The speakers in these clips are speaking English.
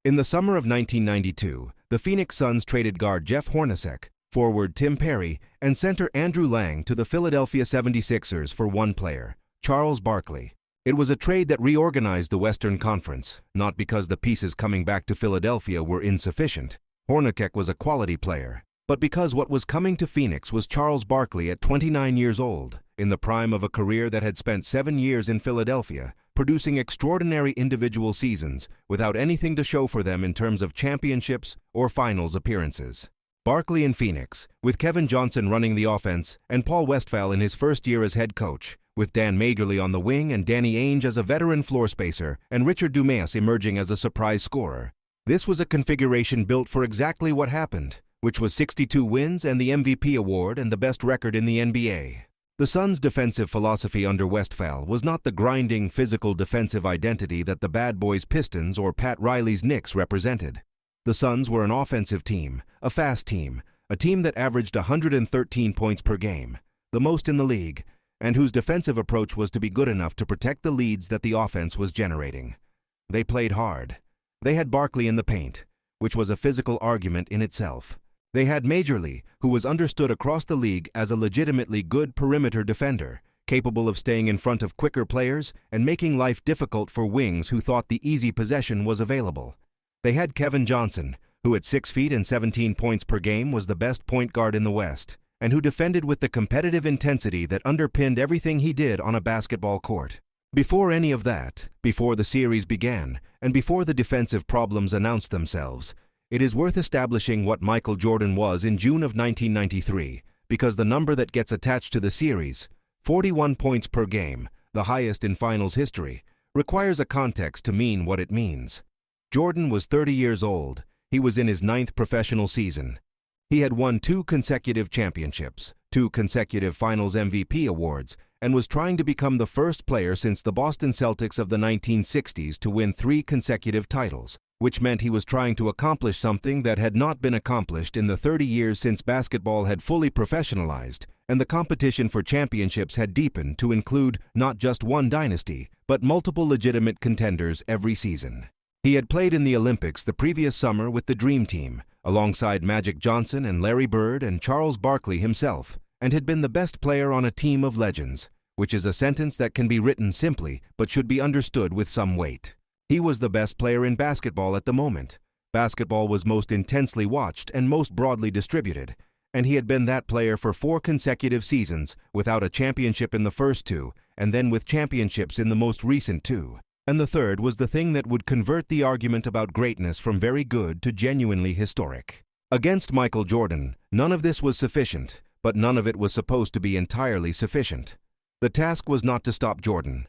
In the summer of 1992, the Phoenix Suns traded guard Jeff Hornacek, forward Tim Perry, and center Andrew Lang to the Philadelphia 76ers for one player, Charles Barkley. It was a trade that reorganized the Western Conference, not because the pieces coming back to Philadelphia were insufficient. Hornacek was a quality player, but because what was coming to Phoenix was Charles Barkley at 29 years old, in the prime of a career that had spent 7 years in Philadelphia, producing extraordinary individual seasons without anything to show for them in terms of championships or finals appearances. Barkley in Phoenix, with Kevin Johnson running the offense and Paul Westphal in his first year as head coach, with Dan Majerle on the wing and Danny Ainge as a veteran floor spacer and Richard Dumas emerging as a surprise scorer. This was a configuration built for exactly what happened, which was 62 wins and the MVP award and the best record in the NBA. The Suns' defensive philosophy under Westphal was not the grinding, physical defensive identity that the Bad Boys Pistons or Pat Riley's Knicks represented. The Suns were an offensive team, a fast team, a team that averaged 113 points per game, the most in the league, and whose defensive approach was to be good enough to protect the leads that the offense was generating. They played hard. They had Barkley in the paint, which was a physical argument in itself. They had Majerle, who was understood across the league as a legitimately good perimeter defender, capable of staying in front of quicker players and making life difficult for wings who thought the easy possession was available. They had Kevin Johnson, who at 6 feet and 17 points per game was the best point guard in the West, and who defended with the competitive intensity that underpinned everything he did on a basketball court. Before any of that, before the series began, and before the defensive problems announced themselves, it is worth establishing what Michael Jordan was in June of 1993, because the number that gets attached to the series, 41 points per game, the highest in finals history, requires a context to mean what it means. Jordan was 30 years old. He was in his 9th professional season. He had won 2 consecutive championships, 2 consecutive finals MVP awards, and was trying to become the first player since the Boston Celtics of the 1960s to win 3 consecutive titles, which meant he was trying to accomplish something that had not been accomplished in the 30 years since basketball had fully professionalized, and the competition for championships had deepened to include not just one dynasty, but multiple legitimate contenders every season. He had played in the Olympics the previous summer with the Dream Team, alongside Magic Johnson and Larry Bird and Charles Barkley himself, and had been the best player on a team of legends, which is a sentence that can be written simply but should be understood with some weight. He was the best player in basketball at the moment. Basketball was most intensely watched and most broadly distributed, and he had been that player for 4 consecutive seasons without a championship in the first 2, and then with championships in the most recent 2. And the third was the thing that would convert the argument about greatness from very good to genuinely historic. Against Michael Jordan, none of this was sufficient, but none of it was supposed to be entirely sufficient. The task was not to stop Jordan.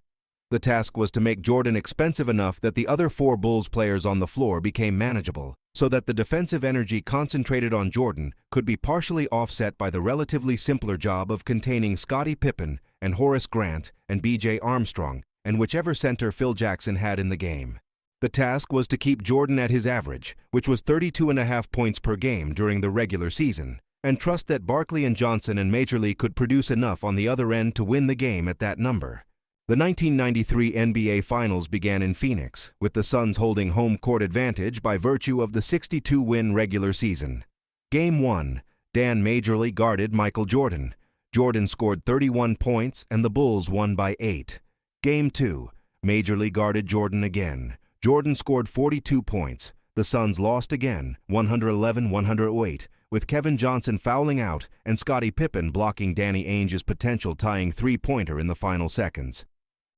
The task was to make Jordan expensive enough that the other 4 Bulls players on the floor became manageable, so that the defensive energy concentrated on Jordan could be partially offset by the relatively simpler job of containing Scottie Pippen and Horace Grant and B.J. Armstrong and whichever center Phil Jackson had in the game. The task was to keep Jordan at his average, which was 32.5 points per game during the regular season, and trust that Barkley and Johnson and Majerle could produce enough on the other end to win the game at that number. The 1993 NBA Finals began in Phoenix, with the Suns holding home court advantage by virtue of the 62-win regular season. Game 1, Dan Majerle guarded Michael Jordan. Jordan scored 31 points and the Bulls won by 8. Game 2, Majerle guarded Jordan again. Jordan scored 42 points. The Suns lost again, 111-108, with Kevin Johnson fouling out and Scottie Pippen blocking Danny Ainge's potential tying 3-pointer in the final seconds.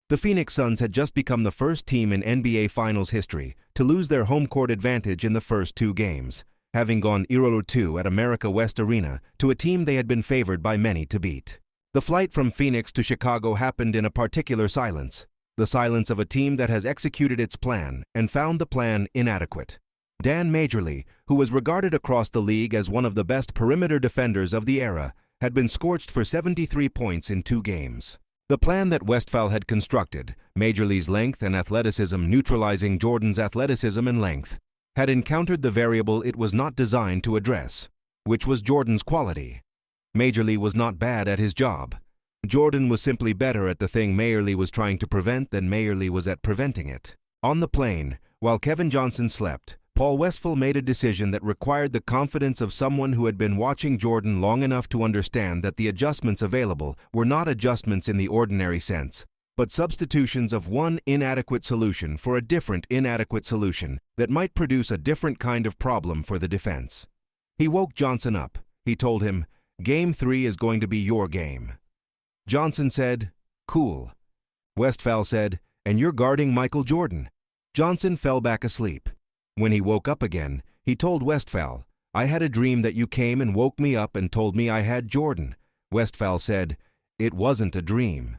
The Phoenix Suns had just become the first team in NBA Finals history to lose their home court advantage in the first 2 games, having gone 0-2 at America West Arena to a team they had been favored by many to beat. The flight from Phoenix to Chicago happened in a particular silence, the silence of a team that has executed its plan and found the plan inadequate. Dan Majerle, who was regarded across the league as one of the best perimeter defenders of the era, had been scorched for 73 points in 2 games. The plan that Westphal had constructed, Majerle's length and athleticism neutralizing Jordan's athleticism and length, had encountered the variable it was not designed to address, which was Jordan's quality. Majerle was not bad at his job. Jordan was simply better at the thing Majerle was trying to prevent than Majerle was at preventing it. On the plane, while Kevin Johnson slept, Paul Westphal made a decision that required the confidence of someone who had been watching Jordan long enough to understand that the adjustments available were not adjustments in the ordinary sense, but substitutions of one inadequate solution for a different inadequate solution that might produce a different kind of problem for the defense. He woke Johnson up. He told him, "Game 3 is going to be your game." Johnson said, "Cool." Westphal said, "And you're guarding Michael Jordan." Johnson fell back asleep. When he woke up again, he told Westphal, "I had a dream that you came and woke me up and told me I had Jordan." Westphal said, "It wasn't a dream."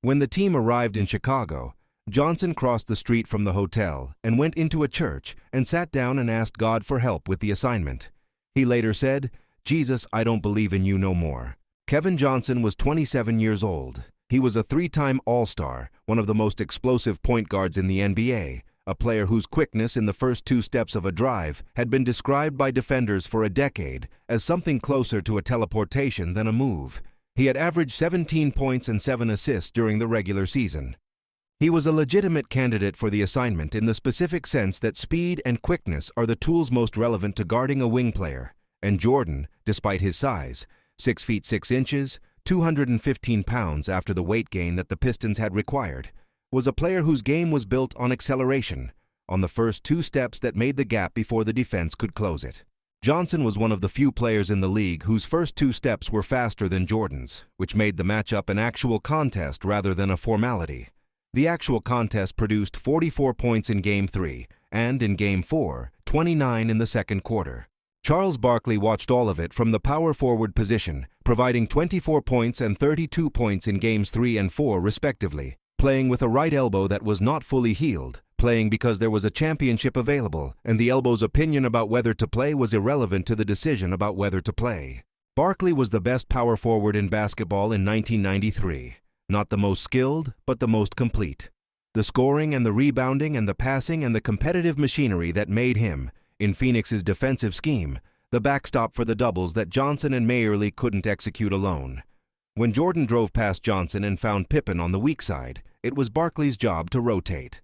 When the team arrived in Chicago, Johnson crossed the street from the hotel and went into a church and sat down and asked God for help with the assignment. He later said, "Jesus, I don't believe in you no more." Kevin Johnson was 27 years old. He was a three-time All-Star, one of the most explosive point guards in the NBA, a player whose quickness in the first two steps of a drive had been described by defenders for a decade as something closer to a teleportation than a move. He had averaged 17 points and 7 assists during the regular season. He was a legitimate candidate for the assignment in the specific sense that speed and quickness are the tools most relevant to guarding a wing player, and Jordan, despite his size, 6 feet 6 inches, 215 pounds after the weight gain that the Pistons had required, was a player whose game was built on acceleration, on the first two steps that made the gap before the defense could close it. Johnson was one of the few players in the league whose first two steps were faster than Jordan's, which made the matchup an actual contest rather than a formality. The actual contest produced 44 points in Game 3, and in Game 4, 29 in the second quarter. Charles Barkley watched all of it from the power forward position, providing 24 points and 32 points in Games 3 and 4 respectively, playing with a right elbow that was not fully healed, playing because there was a championship available, and the elbow's opinion about whether to play was irrelevant to the decision about whether to play. Barkley was the best power forward in basketball in 1993. Not the most skilled, but the most complete. The scoring and the rebounding and the passing and the competitive machinery that made him, in Phoenix's defensive scheme, the backstop for the doubles that Johnson and Mayerly couldn't execute alone. When Jordan drove past Johnson and found Pippen on the weak side, it was Barkley's job to rotate.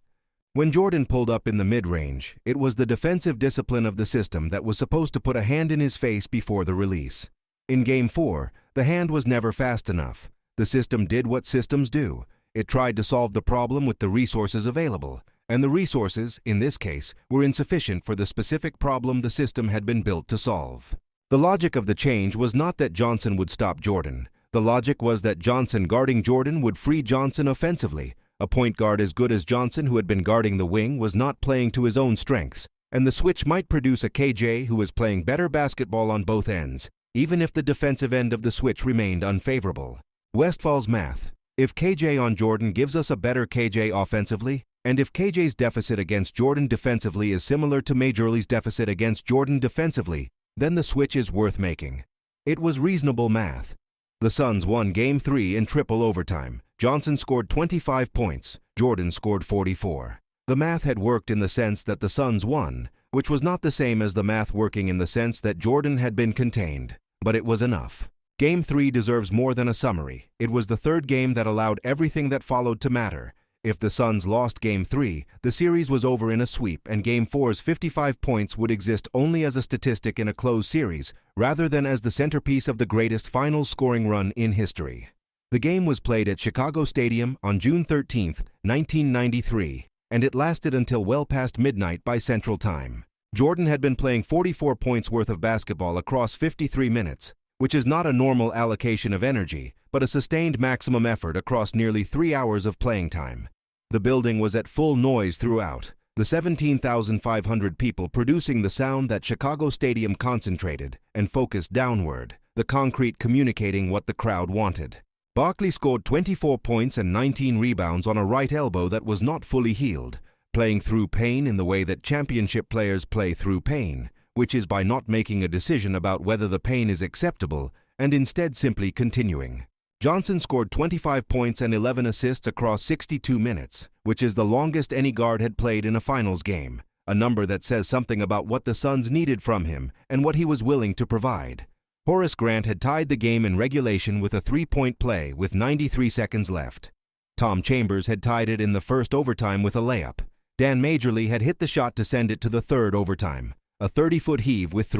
When Jordan pulled up in the mid-range, it was the defensive discipline of the system that was supposed to put a hand in his face before the release. In Game 4, the hand was never fast enough. The system did what systems do. It tried to solve the problem with the resources available, and the resources, in this case, were insufficient for the specific problem the system had been built to solve. The logic of the change was not that Johnson would stop Jordan. The logic was that Johnson guarding Jordan would free Johnson offensively. A point guard as good as Johnson who had been guarding the wing was not playing to his own strengths, and the switch might produce a KJ who was playing better basketball on both ends, even if the defensive end of the switch remained unfavorable. Westphal's math. If KJ on Jordan gives us a better KJ offensively, and if KJ's deficit against Jordan defensively is similar to Mayerly's deficit against Jordan defensively, then the switch is worth making. It was reasonable math. The Suns won Game 3 in triple overtime. Johnson scored 25 points. Jordan scored 44. The math had worked in the sense that the Suns won, which was not the same as the math working in the sense that Jordan had been contained, but it was enough. Game 3 deserves more than a summary. It was the third game that allowed everything that followed to matter. If the Suns lost Game 3, the series was over in a sweep, and Game 4's 55 points would exist only as a statistic in a closed series, rather than as the centerpiece of the greatest finals scoring run in history. The game was played at Chicago Stadium on June 13, 1993, and it lasted until well past midnight by Central Time. Jordan had been playing 44 points worth of basketball across 53 minutes, which is not a normal allocation of energy, but a sustained maximum effort across nearly 3 hours of playing time. The building was at full noise throughout, the 17,500 people producing the sound that Chicago Stadium concentrated and focused downward, the concrete communicating what the crowd wanted. Barkley scored 24 points and 19 rebounds on a right elbow that was not fully healed, playing through pain in the way that championship players play through pain, which is by not making a decision about whether the pain is acceptable and instead simply continuing. Johnson scored 25 points and 11 assists across 62 minutes, which is the longest any guard had played in a finals game, a number that says something about what the Suns needed from him and what he was willing to provide. Horace Grant had tied the game in regulation with a three-point play with 93 seconds left. Tom Chambers had tied it in the first overtime with a layup. Dan Majorly had hit the shot to send it to the third overtime, a 30-foot heave with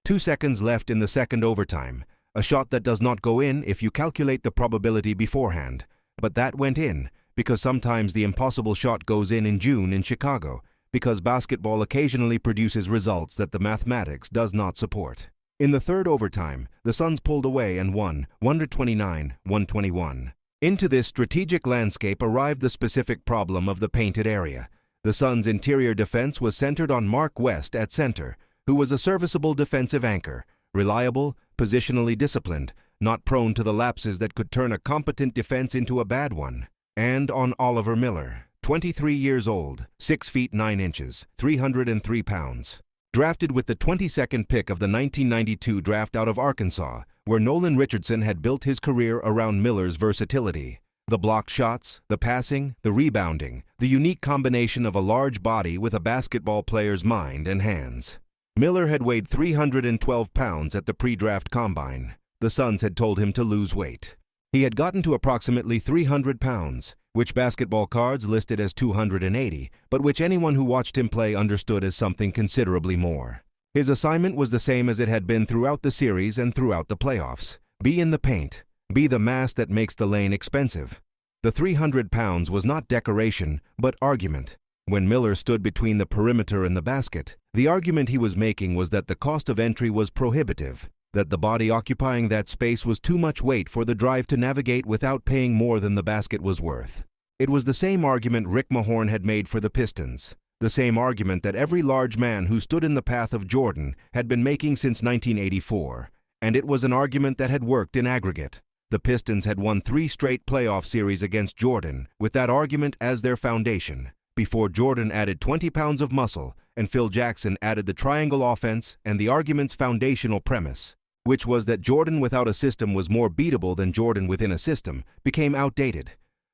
2 seconds left in the second overtime, a shot that does not go in if you calculate the probability beforehand, but that went in, because sometimes the impossible shot goes in June in Chicago, because basketball occasionally produces results that the mathematics does not support. In the third overtime, the Suns pulled away and won, 129-121. Into this strategic landscape arrived the specific problem of the painted area. The Suns' interior defense was centered on Mark West at center, who was a serviceable defensive anchor, reliable, positionally disciplined, not prone to the lapses that could turn a competent defense into a bad one, and on Oliver Miller, 23 years old, 6 feet 9 inches, 303 pounds. Drafted with the 22nd pick of the 1992 draft out of Arkansas, where Nolan Richardson had built his career around Miller's versatility. The blocked shots, the passing, the rebounding, the unique combination of a large body with a basketball player's mind and hands. Miller had weighed 312 pounds at the pre-draft combine. The Suns had told him to lose weight. He had gotten to approximately 300 pounds, which basketball cards listed as 280, but which anyone who watched him play understood as something considerably more. His assignment was the same as it had been throughout the series and throughout the playoffs. Be in the paint. Be the mass that makes the lane expensive. The 300 pounds was not decoration, but argument. When Miller stood between the perimeter and the basket, the argument he was making was that the cost of entry was prohibitive, that the body occupying that space was too much weight for the drive to navigate without paying more than the basket was worth. It was the same argument Rick Mahorn had made for the Pistons, the same argument that every large man who stood in the path of Jordan had been making since 1984, and it was an argument that had worked in aggregate. The Pistons had won 3 straight playoff series against Jordan with that argument as their foundation, before Jordan added 20 pounds of muscle and Phil Jackson added the triangle offense and the argument's foundational premise, which was that Jordan without a system was more beatable than Jordan within a system, became outdated.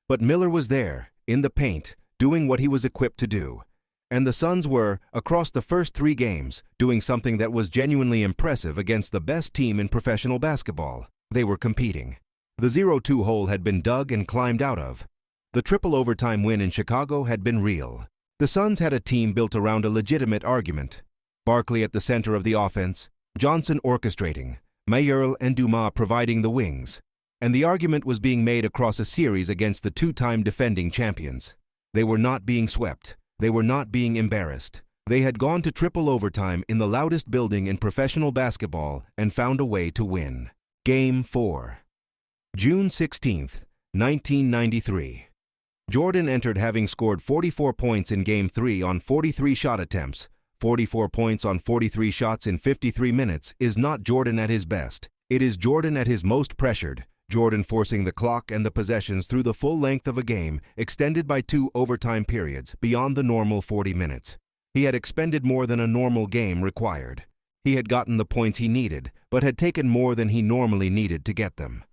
But Miller was there, in the paint, doing what he was equipped to do. And the Suns were, across the first 3 games, doing something that was genuinely impressive against the best team in professional basketball. They were competing. The 0-2 hole had been dug and climbed out of. The triple overtime win in Chicago had been real. The Suns had a team built around a legitimate argument. Barkley at the center of the offense, Johnson orchestrating, Mayerl and Dumas providing the wings, and the argument was being made across a series against the 2-time defending champions. They were not being swept. They were not being embarrassed. They had gone to triple overtime in the loudest building in professional basketball and found a way to win. Game 4. June 16, 1993. Jordan entered having scored 44 points in Game 3 on 43 shot attempts. 44 points on 43 shots in 53 minutes is not Jordan at his best. It is Jordan at his most pressured. Jordan forcing the clock and the possessions through the full length of a game, extended by 2 overtime periods, beyond the normal 40 minutes. He had expended more than a normal game required. He had gotten the points he needed, but had taken more than he normally needed to get them.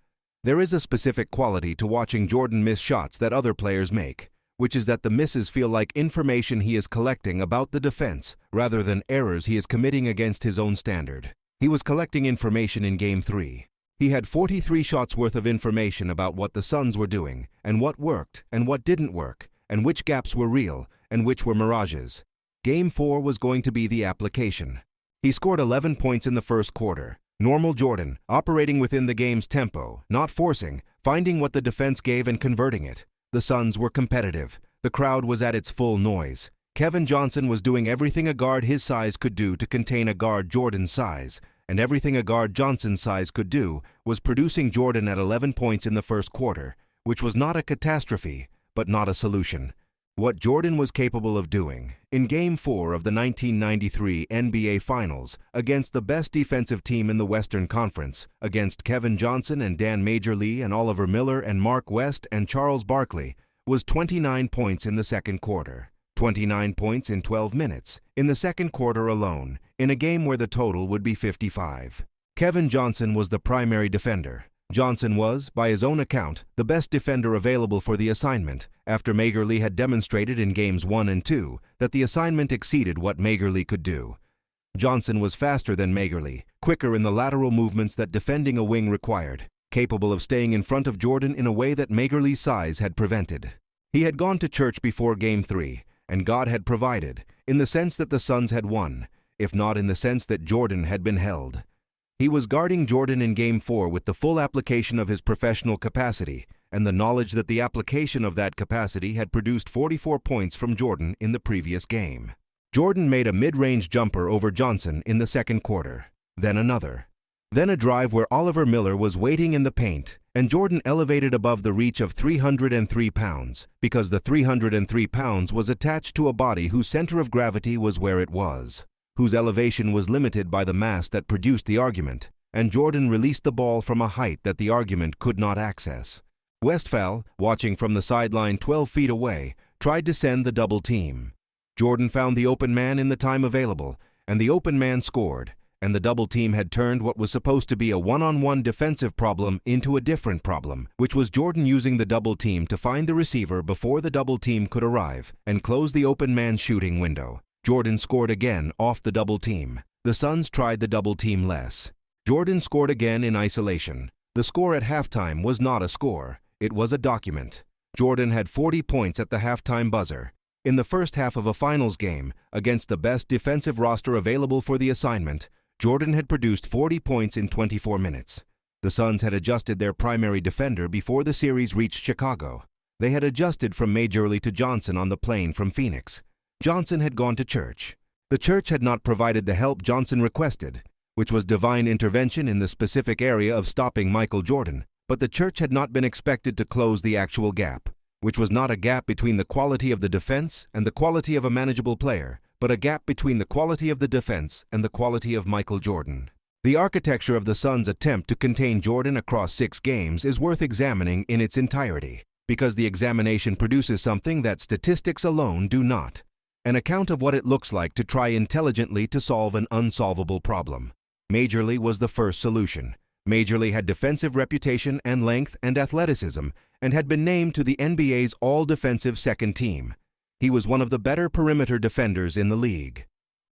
There is a specific quality to watching Jordan miss shots that other players make, which is that the misses feel like information he is collecting about the defense rather than errors he is committing against his own standard. He was collecting information in Game 3. He had 43 shots worth of information about what the Suns were doing, and what worked, and what didn't work, and which gaps were real, and which were mirages. Game 4 was going to be the application. He scored 11 points in the first quarter. Normal Jordan, operating within the game's tempo, not forcing, finding what the defense gave and converting it. The Suns were competitive. The crowd was at its full noise. Kevin Johnson was doing everything a guard his size could do to contain a guard Jordan's size, and everything a guard Johnson's size could do was producing Jordan at 11 points in the first quarter, which was not a catastrophe, but not a solution. What Jordan was capable of doing in Game 4 of the 1993 NBA Finals against the best defensive team in the Western Conference, against Kevin Johnson and Dan Majorly and Oliver Miller and Mark West and Charles Barkley, was 29 points in the second quarter. 29 points in 12 minutes, in the second quarter alone, in a game where the total would be 55. Kevin Johnson was the primary defender. Johnson was, by his own account, the best defender available for the assignment, after Majorly had demonstrated in Games 1 and 2 that the assignment exceeded what Majorly could do. Johnson was faster than Majorly, quicker in the lateral movements that defending a wing required, capable of staying in front of Jordan in a way that Majorly's size had prevented. He had gone to church before Game 3, and God had provided, in the sense that the Suns had won, if not in the sense that Jordan had been held. He was guarding Jordan in Game 4 with the full application of his professional capacity, and the knowledge that the application of that capacity had produced 44 points from Jordan in the previous game. Jordan made a mid-range jumper over Johnson in the second quarter, then another. Then a drive where Oliver Miller was waiting in the paint, and Jordan elevated above the reach of 303 pounds, because the 303 pounds was attached to a body whose center of gravity was where it was, whose elevation was limited by the mass that produced the argument, and Jordan released the ball from a height that the argument could not access. Westphal, watching from the sideline 12 feet away, tried to send the double team. Jordan found the open man in the time available, and the open man scored, and the double team had turned what was supposed to be a one-on-one defensive problem into a different problem, which was Jordan using the double team to find the receiver before the double team could arrive and close the open man shooting window. Jordan scored again off the double team. The Suns tried the double team less. Jordan scored again in isolation. The score at halftime was not a score. It was a document. Jordan had 40 points at the halftime buzzer. In the first half of a finals game, against the best defensive roster available for the assignment, Jordan had produced 40 points in 24 minutes. The Suns had adjusted their primary defender before the series reached Chicago. They had adjusted from Majorly to Johnson on the plane from Phoenix. Johnson had gone to church. The church had not provided the help Johnson requested, which was divine intervention in the specific area of stopping Michael Jordan, but the church had not been expected to close the actual gap, which was not a gap between the quality of the defense and the quality of a manageable player, but a gap between the quality of the defense and the quality of Michael Jordan. The architecture of the Suns' attempt to contain Jordan across 6 games is worth examining in its entirety, because the examination produces something that statistics alone do not: an account of what it looks like to try intelligently to solve an unsolvable problem. Majorly was the first solution. Majorly had defensive reputation and length and athleticism, and had been named to the NBA's all-defensive second team. He was one of the better perimeter defenders in the league.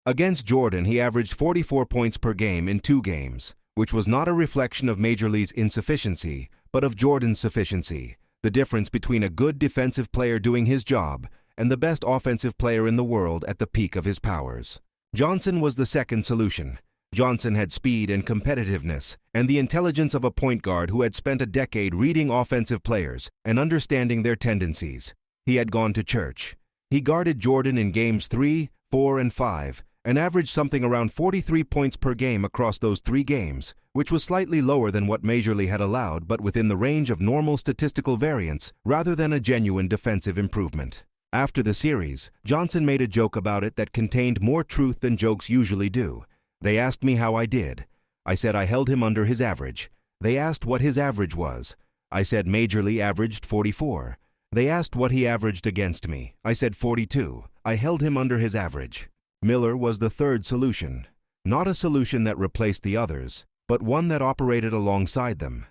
Against Jordan, he averaged 44 points per game in 2 games, which was not a reflection of Majorly's insufficiency, but of Jordan's sufficiency, the difference between a good defensive player doing his job and the best offensive player in the world at the peak of his powers. Johnson was the second solution. Johnson had speed and competitiveness, and the intelligence of a point guard who had spent a decade reading offensive players and understanding their tendencies. He had gone to church. He guarded Jordan in games 3, 4, and 5, and averaged something around 43 points per game across those 3 games, which was slightly lower than what Majorly had allowed, but within the range of normal statistical variance rather than a genuine defensive improvement. After the series, Johnson made a joke about it that contained more truth than jokes usually do. They asked me how I did. I said I held him under his average. They asked what his average was. I said Majorly averaged 44. They asked what he averaged against me. I said 42. I held him under his average. Miller was the third solution. Not a solution that replaced the others, but one that operated alongside them.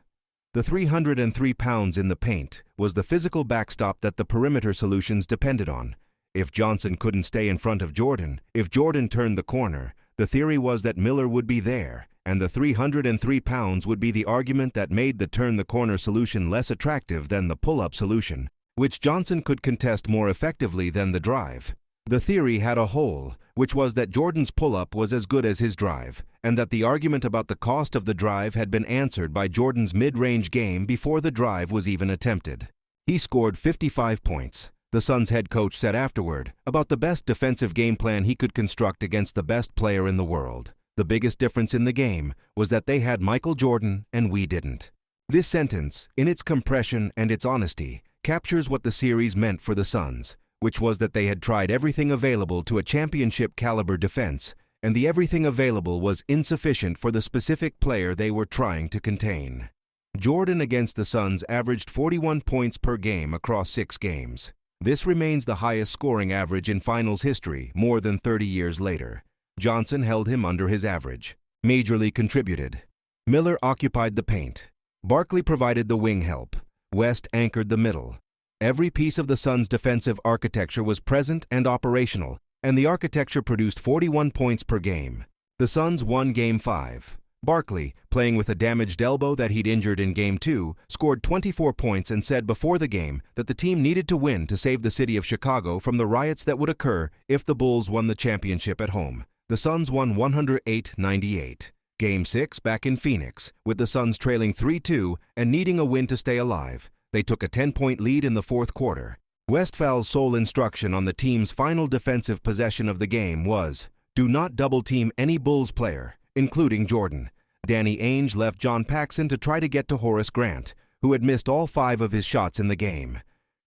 The 303 pounds in the paint was the physical backstop that the perimeter solutions depended on. If Johnson couldn't stay in front of Jordan, if Jordan turned the corner, the theory was that Miller would be there, and the 303 pounds would be the argument that made the turn-the-corner solution less attractive than the pull-up solution, which Johnson could contest more effectively than the drive. The theory had a hole, which was that Jordan's pull-up was as good as his drive, and that the argument about the cost of the drive had been answered by Jordan's mid-range game before the drive was even attempted. He scored 55 points. The Suns head coach said afterward about the best defensive game plan he could construct against the best player in the world. The biggest difference in the game was that they had Michael Jordan and we didn't. This sentence, in its compression and its honesty, captures what the series meant for the Suns, which was that they had tried everything available to a championship-caliber defense, and the everything available was insufficient for the specific player they were trying to contain. Jordan against the Suns averaged 41 points per game across 6 games. This remains the highest scoring average in finals history more than 30 years later. Johnson held him under his average. Majorly contributed. Miller occupied the paint. Barkley provided the wing help. West anchored the middle. Every piece of the Suns' defensive architecture was present and operational, and the architecture produced 41 points per game. The Suns won Game 5. Barkley, playing with a damaged elbow that he'd injured in Game 2, scored 24 points and said before the game that the team needed to win to save the city of Chicago from the riots that would occur if the Bulls won the championship at home. The Suns won 108-98. Game 6 back in Phoenix, with the Suns trailing 3-2 and needing a win to stay alive. They took a 10-point lead in the fourth quarter. Westphal's sole instruction on the team's final defensive possession of the game was, do not double-team any Bulls player, including Jordan. Danny Ainge left John Paxson to try to get to Horace Grant, who had missed all 5 of his shots in the game.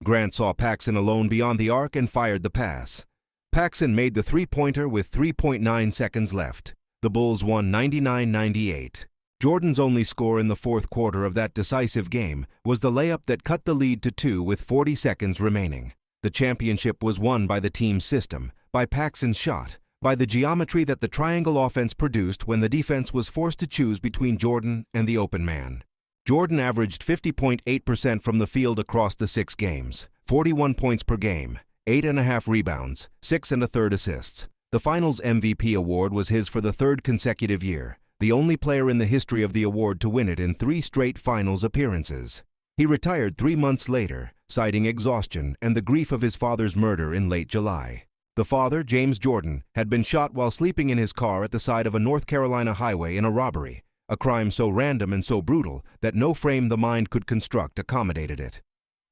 Grant saw Paxson alone beyond the arc and fired the pass. Paxson made the three-pointer with 3.9 seconds left. The Bulls won 99-98. Jordan's only score in the fourth quarter of that decisive game was the layup that cut the lead to 2 with 40 seconds remaining. The championship was won by the team's system, by Paxson's shot, by the geometry that the triangle offense produced when the defense was forced to choose between Jordan and the open man. Jordan averaged 50.8% from the field across the 6 games, 41 points per game, 8.5 rebounds, 6 1/3 assists. The Finals MVP award was his for the 3rd consecutive year, the only player in the history of the award to win it in 3 straight Finals appearances. He retired 3 months later, citing exhaustion and the grief of his father's murder in late July. The father, James Jordan, had been shot while sleeping in his car at the side of a North Carolina highway in a robbery, a crime so random and so brutal that no frame the mind could construct accommodated it.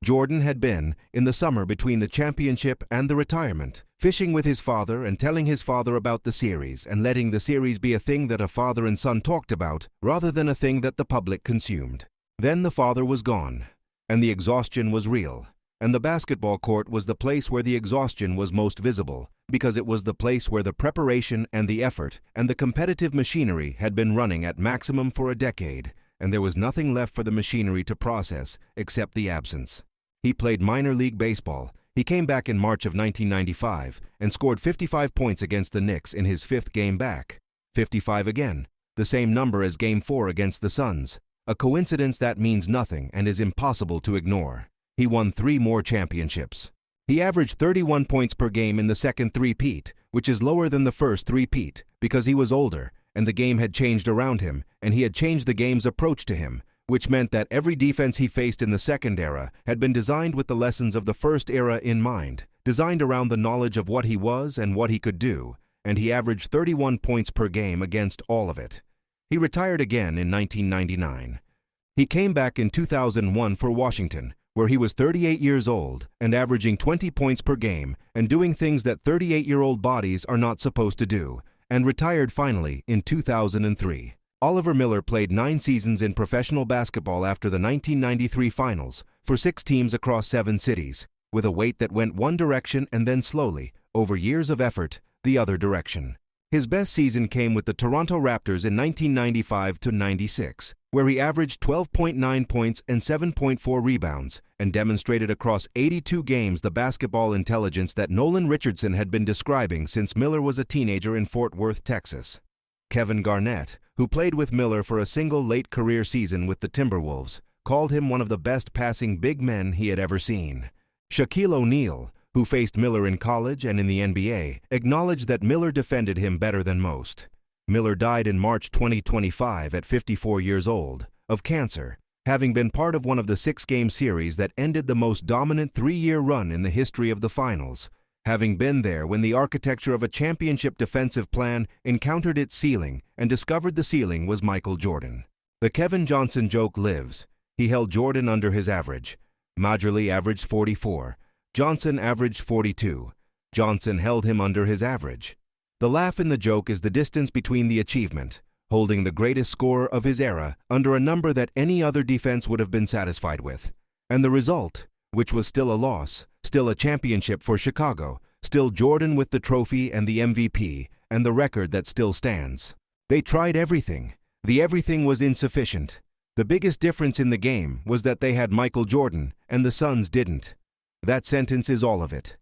Jordan had been, in the summer between the championship and the retirement, fishing with his father and telling his father about the series and letting the series be a thing that a father and son talked about rather than a thing that the public consumed. Then the father was gone, and the exhaustion was real. And the basketball court was the place where the exhaustion was most visible, because it was the place where the preparation and the effort and the competitive machinery had been running at maximum for a decade, and there was nothing left for the machinery to process except the absence. He played minor league baseball. He came back in March of 1995 and scored 55 points against the Knicks in his 5th game back. 55 again, the same number as Game 4 against the Suns, a coincidence that means nothing and is impossible to ignore. He won 3 more championships. He averaged 31 points per game in the second three-peat, which is lower than the first three-peat, because he was older, and the game had changed around him, and he had changed the game's approach to him, which meant that every defense he faced in the second era had been designed with the lessons of the first era in mind, designed around the knowledge of what he was and what he could do, and he averaged 31 points per game against all of it. He retired again in 1999. He came back in 2001 for Washington, where he was 38 years old and averaging 20 points per game and doing things that 38-year-old bodies are not supposed to do, and retired finally in 2003. Oliver Miller played 9 seasons in professional basketball after the 1993 Finals for 6 teams across 7 cities, with a weight that went one direction and then slowly, over years of effort, the other direction. His best season came with the Toronto Raptors in 1995-96, where he averaged 12.9 points and 7.4 rebounds and demonstrated across 82 games the basketball intelligence that Nolan Richardson had been describing since Miller was a teenager in Fort Worth, Texas. Kevin Garnett, who played with Miller for a single late career season with the Timberwolves, called him one of the best passing big men he had ever seen. Shaquille O'Neal, who faced Miller in college and in the NBA, acknowledged that Miller defended him better than most. Miller died in March 2025 at 54 years old, of cancer, having been part of one of the 6-game series that ended the most dominant 3-year run in the history of the Finals, having been there when the architecture of a championship defensive plan encountered its ceiling and discovered the ceiling was Michael Jordan. The Kevin Johnson joke lives. He held Jordan under his average. Majerle averaged 44. Johnson averaged 42. Johnson held him under his average. The laugh in the joke is the distance between the achievement, holding the greatest scorer of his era under a number that any other defense would have been satisfied with, and the result, which was still a loss, still a championship for Chicago, still Jordan with the trophy and the MVP, and the record that still stands. They tried everything. The everything was insufficient. The biggest difference in the game was that they had Michael Jordan, and the Suns didn't. That sentence is all of it.